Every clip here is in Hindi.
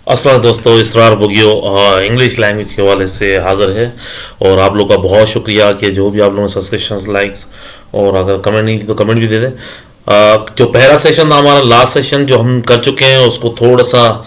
अस्सलाम दोस्तों, इसरार बुगियो इंग्लिश लैंग्वेज के हवाले से हाज़िर है। और आप लोग का बहुत शुक्रिया कि जो भी आप लोगों ने सब्सक्रिप्शंस, लाइक्स और अगर कमेंट नहीं की तो कमेंट भी दे दें। जो पहला सेशन था हमारा, लास्ट सेशन जो हम कर चुके हैं, उसको थोड़ा सा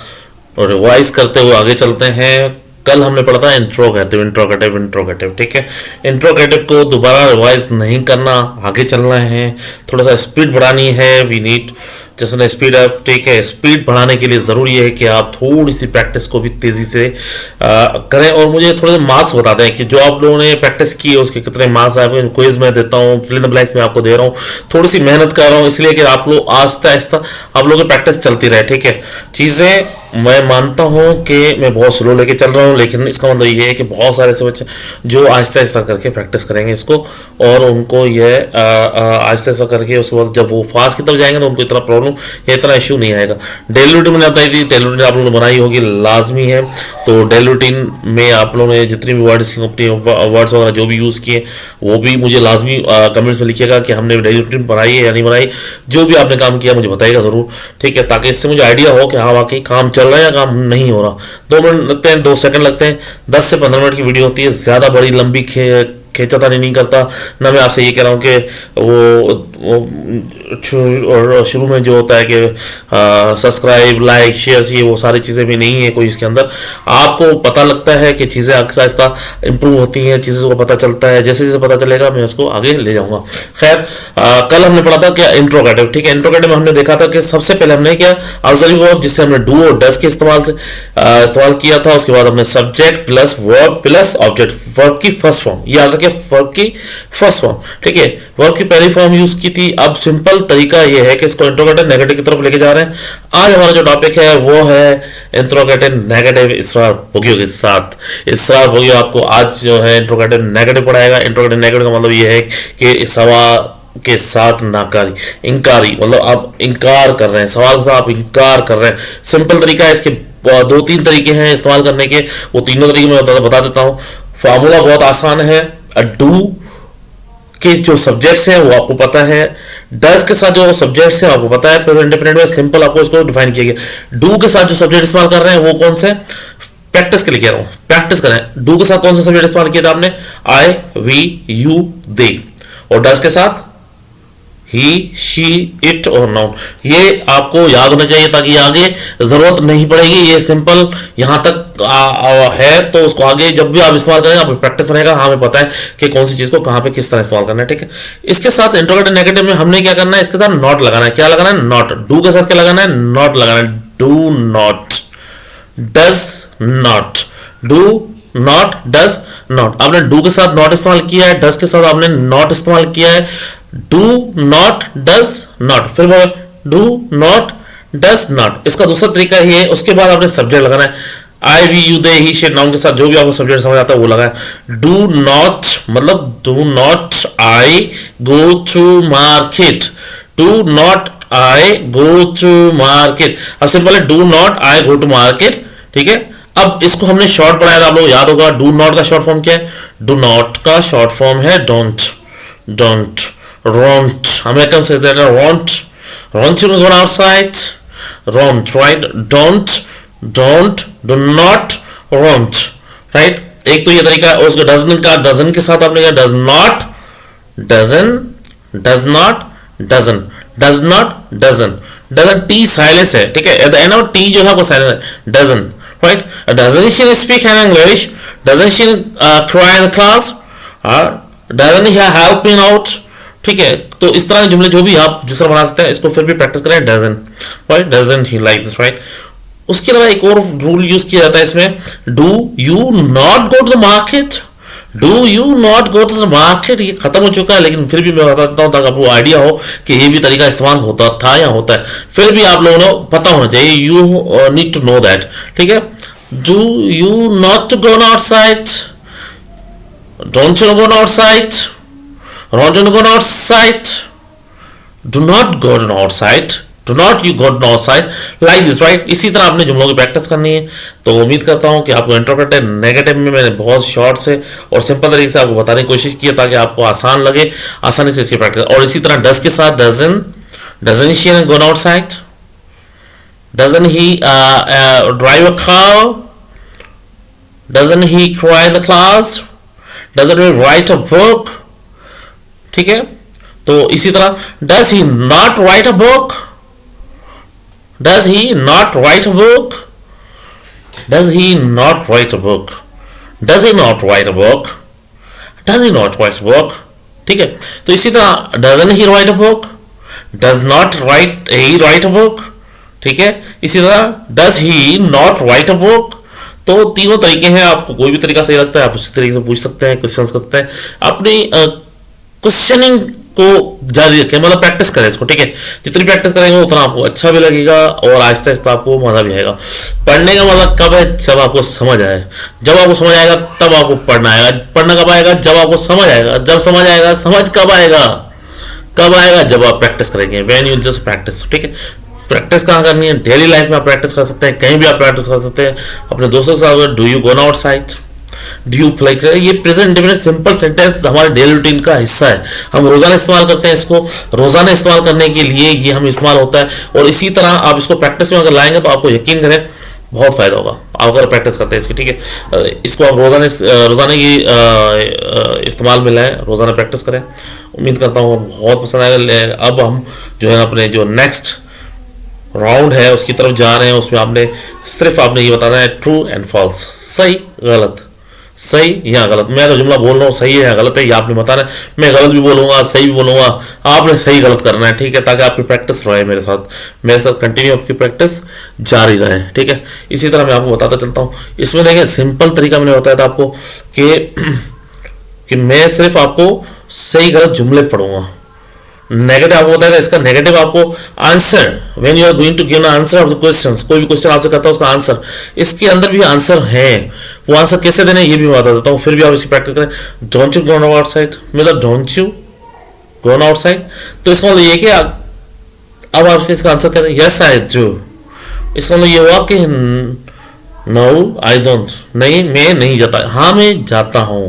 रिवाइज करते हुए आगे चलते हैं। कल हमने पढ़ा था इंट्रोगेटिव इंट्रोगेटिव इंट्रोगेटिव, ठीक है। इंट्रोगेटिव को दोबारा रिवाइज नहीं करना, आगे चलना है, थोड़ा सा स्पीड बढ़ानी है। वी नीड जैसे स्पीड अप, ठीक है। स्पीड बढ़ाने के लिए ज़रूरी है कि आप थोड़ी सी प्रैक्टिस को भी तेज़ी से करें। और मुझे थोड़े से मार्क्स बता दें कि जो आप लोगों ने प्रैक्टिस की है उसके कितने मार्क्स आए। क्विज में देता हूँ, फिल इन द ब्लैंक्स में आपको दे रहा हूँ। थोड़ी सी मेहनत कर रहा हूँ इसलिए कि आप लोग आहिस्ता आहिस्ता आप लोगों की प्रैक्टिस चलती रहे, ठीक है। चीज़ें मैं मानता हूँ कि मैं बहुत स्लो लेके चल रहा हूँ, लेकिन इसका मतलब ये है कि बहुत सारे ऐसे बच्चे जो आहिस्ता आहिस्ता करके प्रैक्टिस करेंगे इसको, और उनको ये आहिस्ता आहिस्ता करके उसके बाद जब वो फास्ट की तरफ जाएंगे तो उनको इतना प्रॉब्लम या इतना इशू नहीं आएगा। डेली रूटीन मैंने बताई थी, डेली रूटीन आप लोगों ने बनाई होगी, लाजमी है। तो डेली रूटीन में आप लोगों ने जितनी भी वर्ड्स वगैरह जो भी यूज़ किए वो भी मुझे लाजमी कमेंट्स में लिखिएगा कि हमने डेली रूटीन बनाई है या नहीं बनाई। जो भी आपने काम किया मुझे बताइएगा ज़रूर, ठीक है, ताकि इससे मुझे आइडिया हो कि हाँ वाकई काम चल रहा है या काम नहीं हो रहा। 2 मिनट लगते हैं, 2 सेकंड लगते हैं, 10 से 15 मिनट की वीडियो होती है, ज़्यादा बड़ी लंबी खींचातानी नहीं करता ना। मैं आपसे ये कह रहा हूँ कि वो शुरू में जो होता है कि सब्सक्राइब, लाइक, शेयर, ये वो सारी चीज़ें भी नहीं है कोई इसके अंदर। आपको पता लगता है कि चीज़ें आहिस्ता आहिस्ता इंप्रूव होती हैं, चीज़ों को पता चलता है। जैसे जैसे पता चलेगा मैं उसको आगे ले जाऊँगा। खैर, कल हमने पढ़ा था क्या, इंट्रोगेटिव, ठीक है। इंट्रोगेटिव में हमने देखा था कि सबसे पहले हमने क्या, ऑक्सिलरी वर्ब जिससे हमने डू और डज के इस्तेमाल किया था। उसके बाद हमने subject plus verb plus object, verb की फर्स्ट फॉर्म, याद रखिए वर्ब की फर्स्ट फॉर्म, ठीक है। वर्ब की पहली फॉर्म यूज की थी। अब सिंपल तरीका यह है कि इसको इंट्रोगेटिव नेगेटिव की तरफ लेके जा रहे हैं। आज हमारा जो टॉपिक है वो है इंट्रोगेटिव नेगेटिव इसरार बुगियो के साथ। इसरार बुगियो आपको आज जो है इंट्रोगेटिव नेगेटिव पढ़ाएगा। इंट्रोगेटिव नेगेटिव का मतलब यह है कि सवाल के साथ नाकारी, इंकारी, मतलब आप इंकार कर रहे हैं, सवाल के साथ आप इंकार कर रहे हैं। सिंपल तरीका है इसके, 2-3 तरीके हैं इस्तेमाल करने के, वो तीनों तरीके मैं बता देता हूँ। फार्मूला बहुत आसान है। डू के जो सब्जेक्ट्स हैं वो आपको पता है, डज के साथ जो सब्जेक्ट्स हैं आपको पता है, प्रेजेंट डेफिनेट में सिंपल आपको इसको डिफाइन किया गया। डू के साथ जो सब्जेक्ट इस्तेमाल कर रहे हैं वो कौन से, प्रैक्टिस के लिए कह रहा हूं, प्रैक्टिस करें। डू के साथ कौन सा सब्जेक्ट इस्तेमाल किया था आपने, आई, वी, यू, दे। और डज के साथ ही, शी, इट और नाउन। ये आपको याद होना चाहिए ताकि आगे जरूरत नहीं पड़ेगी। ये सिंपल यहां तक है तो उसको आगे जब भी आप इस्तेमाल करेंगे आपको प्रैक्टिस बनेगा। हाँ, हमें पता है कि कौन सी चीज को कहां पे किस तरह इस्तेमाल करना है, ठीक है। इसके साथ इंट्रोगेटिव नेगेटिव में हमने क्या करना है, इसके साथ नॉट लगाना है। क्या लगाना है, नॉट। डू के साथ क्या लगाना है, नॉट लगाना है। Do not, does not, do not, does not. आपने डू के साथ नॉट इस्तेमाल किया है, डज के साथ आपने नॉट इस्तेमाल किया है। डू नॉट, डज नॉट, फिर डू नॉट, डज नॉट। इसका दूसरा तरीका ये है, उसके बाद आपने सब्जेक्ट लगाना है। I, we, you, they, he, she, noun के साथ जो भी आपको सब्जेक्ट समझ आता है वो लगाए। डू नॉट मतलब do not I go to market, do not I go to market. अब सिंपल है, do not I go to market, ठीक है। अब इसको हमने शॉर्ट पढ़ाया था, आप लोग याद होगा। डू नॉट का शॉर्ट फॉर्म क्या है, डू नॉट का शॉर्ट फॉर्म है don't, don't, won't. Americans say that won't you go outside? Won't, right? Don't, do not, won't, right? एक तो ये तरीका है। उसका doesn't का, doesn't के साथ आपने कहा does not, doesn't, does not, doesn't, T silence है, ठीक है। At the end of T जो है वो साइलेंस है, doesn't, right? Doesn't she speak in English? Doesn't she cry in the class? Doesn't he help me out? ठीक है। तो इस तरह के जुमले जो भी आप जिस तरह बना सकते हैं, इसको फिर भी प्रैक्टिस करें। Doesn't, right, doesn't he like this, right. उसके अलावा एक और रूल यूज किया जाता है इसमें, do you not go to the market, do you not go to the market. ये खत्म हो चुका है, लेकिन फिर भी मैं बताता हूँ ताकि आपको आइडिया हो कि ये भी तरीका इस्तेमाल होता था या होता है। फिर भी आप लोगों को पता होना चाहिए, you need to know that, ठीक है। Do you not to go outside, don't you go outside, Don't you go outside? Do not go outside. Do not you go outside. Like this, right? इसी तरह आपने जुमलों की प्रैक्टिस करनी है। तो उम्मीद करता हूँ कि आपको इंट्रोगेटिव नेगेटिव में मैंने बहुत शॉर्ट से और सिंपल तरीके से आपको बताने की कोशिश की है ताकि आपको आसान लगे, आसानी से इसकी प्रैक्टिस। और इसी तरह डज के साथ doesn't, doesn't she go outside, Doesn't he drive a car? Doesn't he cry in the class? Doesn't he write a book? ठीक है, तो इसी तरह does he not write a book? Does he not write a book? Does he not write a book? Does he not write a book? Does he not write a book? ठीक है, तो इसी तरह doesn't he write a book? Does not write he write a book? ठीक है, इसी तरह does he not write a book? तो तीनों तरीके हैं, आपको कोई भी तरीका सही लगता है आप उसी तरीके से पूछ सकते हैं, क्वेश्चन करते हैं, अपनी क्वेश्चनिंग को जारी रखें, मतलब प्रैक्टिस करें इसको। ठीक है, जितनी प्रैक्टिस करेंगे उतना आपको अच्छा भी लगेगा और आहिस्ता आहिस्ता आपको मजा भी आएगा। पढ़ने का मजा कब है? जब आपको समझ आए। जब आपको समझ आएगा तब आपको पढ़ना आएगा। पढ़ना कब आएगा? जब आपको समझ आएगा। जब समझ आएगा, समझ कब आएगा? कब आएगा? जब आप प्रैक्टिस करेंगे। When you just practice. ठीक है, प्रैक्टिस कहाँ करनी है? डेली लाइफ में आप प्रैक्टिस कर सकते हैं, कहीं भी आप प्रैक्टिस कर सकते हैं, अपने दोस्तों के साथ। Do you go outside? Do you play? ये प्रेजेंट इंडेफिनिट सिंपल सेंटेंस हमारे डेली रूटीन का हिस्सा है। हम रोजाना इस्तेमाल करते हैं इसको। रोजाना इस्तेमाल करने के लिए ये हम इस्तेमाल होता है, और इसी तरह आप इसको प्रैक्टिस में अगर लाएंगे तो आपको यकीन करें बहुत फायदा होगा आप अगर प्रैक्टिस करते हैं इसकी। ठीक है, इसको आप रोजाना की इस्तेमाल में लाएं, रोजाना प्रैक्टिस करें। उम्मीद करता हूँ बहुत पसंद आएगा। अब हम जो है अपने जो नेक्स्ट राउंड है उसकी तरफ जा रहे हैं। उसमें आपने ये बताना है ट्रू एंड फॉल्स, सही गलत, सही या गलत। मैं अगर जुमला बोल रहा हूँ सही है या गलत है, ये आपने बताना है। मैं गलत भी बोलूंगा, सही भी बोलूंगा, आपने सही गलत करना है। ठीक है, ताकि आपकी प्रैक्टिस रहे मेरे साथ कंटिन्यू आपकी प्रैक्टिस जारी रहे। ठीक है, इसी तरह मैं आपको बताता चलता हूँ। इसमें देखिए सिंपल तरीका मैंने बताया था आपको कि मैं सिर्फ आपको सही गलत जुमले पढ़ूंगा। नेगेटिव आपको बताया था, इसका नेगेटिव आपको answer, when you are going to give answer of the questions, कोई भी क्वेश्चन आपसे करता है उसका आंसर, इसके अंदर भी आंसर है, वो आंसर कैसे देने ये भी बता देता हूँ, फिर भी आप इसकी प्रैक्टिस करें। डोंट यू गो आउटसाइड, मतलब डोंट यू गो आउटसाइड, तो इसका मतलब ये कि अब आप इसका आंसर करें यस आई डू। इसका मतलब ये हुआ कि नो आई डोंट, नहीं मैं नहीं जाता, हाँ मैं जाता हूँ।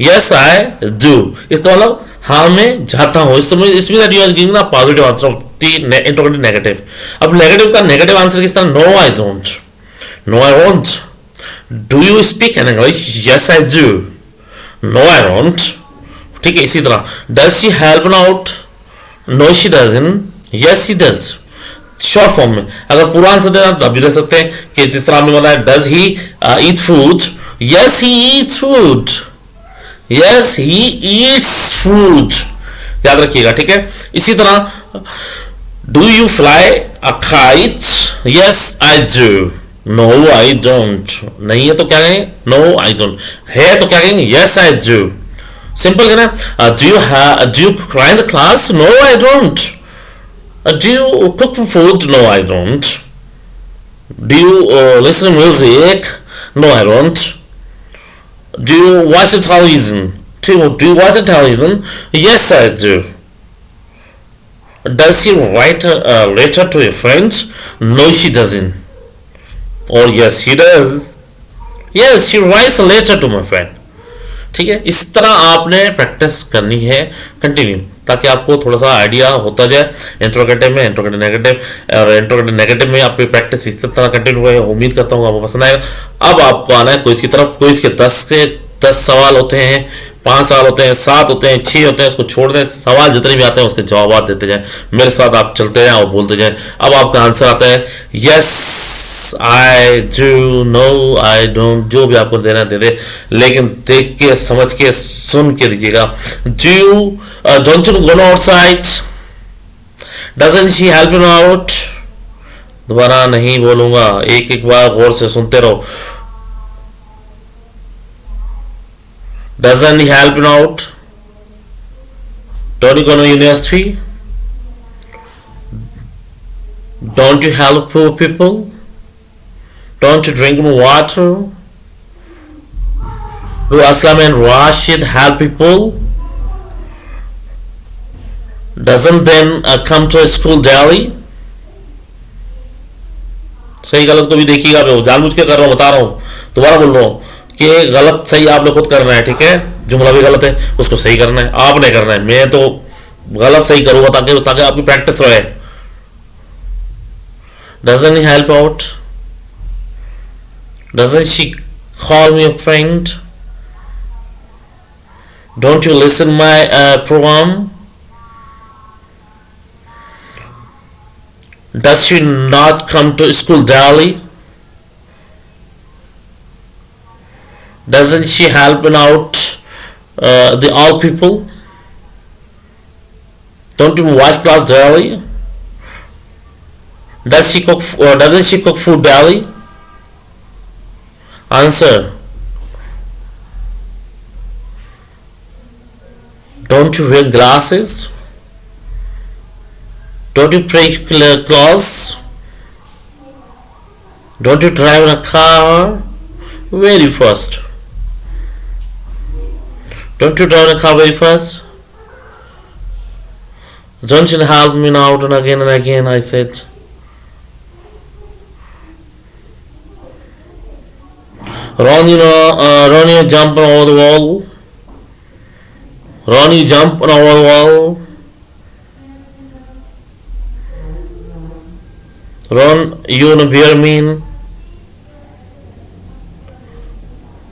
यस आई डू, इसका मतलब हाँ मैं जाता हूँ। इसमें यू आर गिविंग ना positive answer of the interrogative negative. अब नेगेटिव का नेगेटिव आंसर किस तरह? No I don't, no I won't. Do you speak in English? Yes I do, no I won't. ठीक है, इसी तरह does she help me out? No she doesn't, yes she does. Short form में अगर पूरा आंसर देना तब भी दे सकते हैं कि जिस तरह आपने बताया does he eat food? Yes he eats food, yes he eats food, याद रखिएगा। ठीक है, इसी तरह do you fly a kite? Yes I do, no I don't. नहीं है तो क्या कहेंगे? No I don't. है तो क्या कहेंगे? Yes I do. सिंपल कहना। Do you cry in the class? No I don't. Do you cook food? No I don't. Do you listen music? No I don't. Do you watch the television? Do you watch the television? Yes, I do. Does she write a letter to a friend? No, she doesn't. Or yes, she does. Yes, she writes a letter to my friend. ठीक है, इस तरह आपने प्रैक्टिस करनी है कंटिन्यू, ताकि आपको थोड़ा सा आइडिया होता जाए इंट्रोगेटिव में, इंट्रोगेटिव नेगेटिव, और इंट्रोगेटिव नेगेटिव में आपकी प्रैक्टिस इस तरह कंटिन्यू हुए। उम्मीद करता हूँ आपको पसंद आएगा। अब आपको आना है क्विज की तरफ। क्विज के 10 से 10 सवाल होते हैं, 5 सवाल होते हैं, 7 होते हैं, 6 होते हैं, उसको छोड़ दें। सवाल जितने भी आते हैं उसके जवाब देते जाए, मेरे साथ आप चलते जाए और बोलते जाए। अब आपका आंसर आता है yes I do, no I don't, जो भी आपको देना दे दे, लेकिन देख के समझ के सुन के दीजिएगा। Don't you go outside? Doesn't she help you out? दोबारा नहीं बोलूंगा, एक एक बार गौर से सुनते रहो। Doesn't he help you out? Don't you go to university? Don't you help poor people? Don't you drink water? Do Aslam and Rashid help people? Doesn't then come to school daily? सही गलत को भी देखिएगा, मैं जानबूझ के कर रहा हूँ, बता रहा हूँ, दोबारा बोल रहा हूँ कि गलत सही आपने खुद करना है। ठीक है, जुमला भी गलत है उसको सही करना है, आपने करना है। मैं तो गलत सही करूंगा ताकि आपकी प्रैक्टिस रहे। Doesn't he help out? Doesn't she call me a friend? Don't you listen my program? Does she not come to school daily? Doesn't she help out the all people? Don't you watch class daily? Doesn't she cook food daily? Answer. Don't you wear glasses? Don't you pray clothes? Don't you drive in a car? Very fast. Don't you drive in a car very fast? Don't you help me out and again, I said. Ron, you jump over the wall. Ron, you jump over the wall. Ron, you wanna beer mean?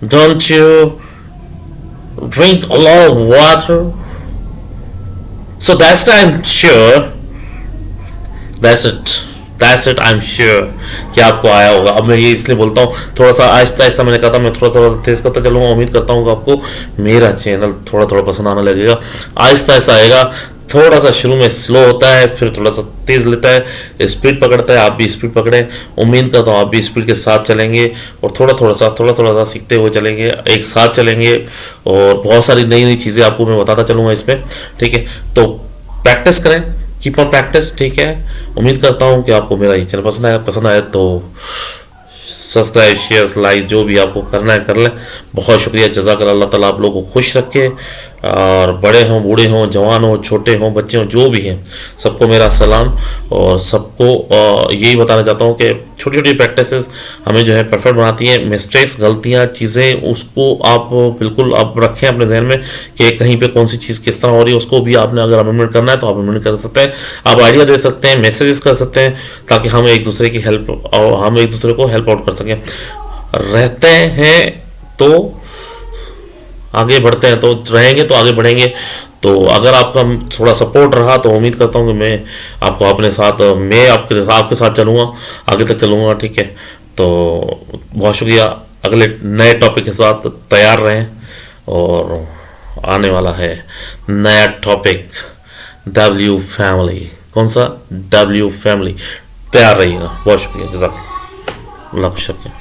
Don't you drink a lot of water? So that's it, I'm sure. That's it, I'm sure कि आपको आया होगा. अब मैं ये इसलिए बोलता हूँ थोड़ा सा आहिस्ता आहिस्ता, मैंने कहा था मैं थोड़ा थोड़ा तेज करता चलूँगा. उम्मीद करता हूँ कि आपको मेरा चैनल थोड़ा थोड़ा पसंद आने लगेगा. आहिस्ता आहिस्ता आएगा. थोड़ा सा शुरू में स्लो होता है, फिर थोड़ा सा तेज लेता है, स्पीड पकड़ता है. आप भी स्पीड पकड़ें. उम्मीद करता हूँ आप भी स्पीड के साथ चलेंगे और थोड़ा थोड़ा सा सीखते हुए चलेंगे, एक साथ चलेंगे और बहुत सारी नई नई चीज़ें आपको मैं बताता चलूँगा इसमें. ठीक है, तो प्रैक्टिस करें, कीप ऑन प्रैक्टिस. ठीक है, उम्मीद करता हूँ कि आपको मेरा ये चैनल पसंद आया तो सब्सक्राइब, शेयर, लाइक जो भी आपको करना है कर लें. बहुत शुक्रिया, जज़ाकल्लाह. अल्लाह ताला आप लोगों को खुश रखे और बड़े हों, बूढ़े हों, जवान हों, छोटे हों, बच्चे हों, जो भी हैं, सबको मेरा सलाम. और सबको यही बताना चाहता हूँ कि छोटी छोटी प्रैक्टिसेस हमें जो है परफेक्ट बनाती हैं. मिस्टेक्स, गलतियाँ, चीज़ें, उसको आप बिल्कुल आप रखें अपने ध्यान में कि कहीं पे कौन सी चीज़ किस तरह हो रही है. उसको भी आपने अगर अमेंडमेंट करना है तो आप अमेंडमेंट कर सकते हैं. आप आइडिया दे सकते हैं, मैसेजेस कर सकते हैं, ताकि हम एक दूसरे की हेल्प और हम एक दूसरे को हेल्प आउट कर सकें. रहते हैं तो आगे बढ़ते हैं, तो रहेंगे तो आगे बढ़ेंगे. तो अगर आपका थोड़ा सपोर्ट रहा तो उम्मीद करता हूँ कि मैं आपको अपने साथ, मैं आपके साथ चलूँगा, आगे तक चलूँगा. ठीक है, तो बहुत शुक्रिया. अगले नए टॉपिक के साथ तैयार रहें और आने वाला है नया टॉपिक W फैमिली. कौन सा? W family. तैयार रहिएगा. बहुत शुक्रिया, जज़ाकल्लाह. अल्लाह खुश रखे.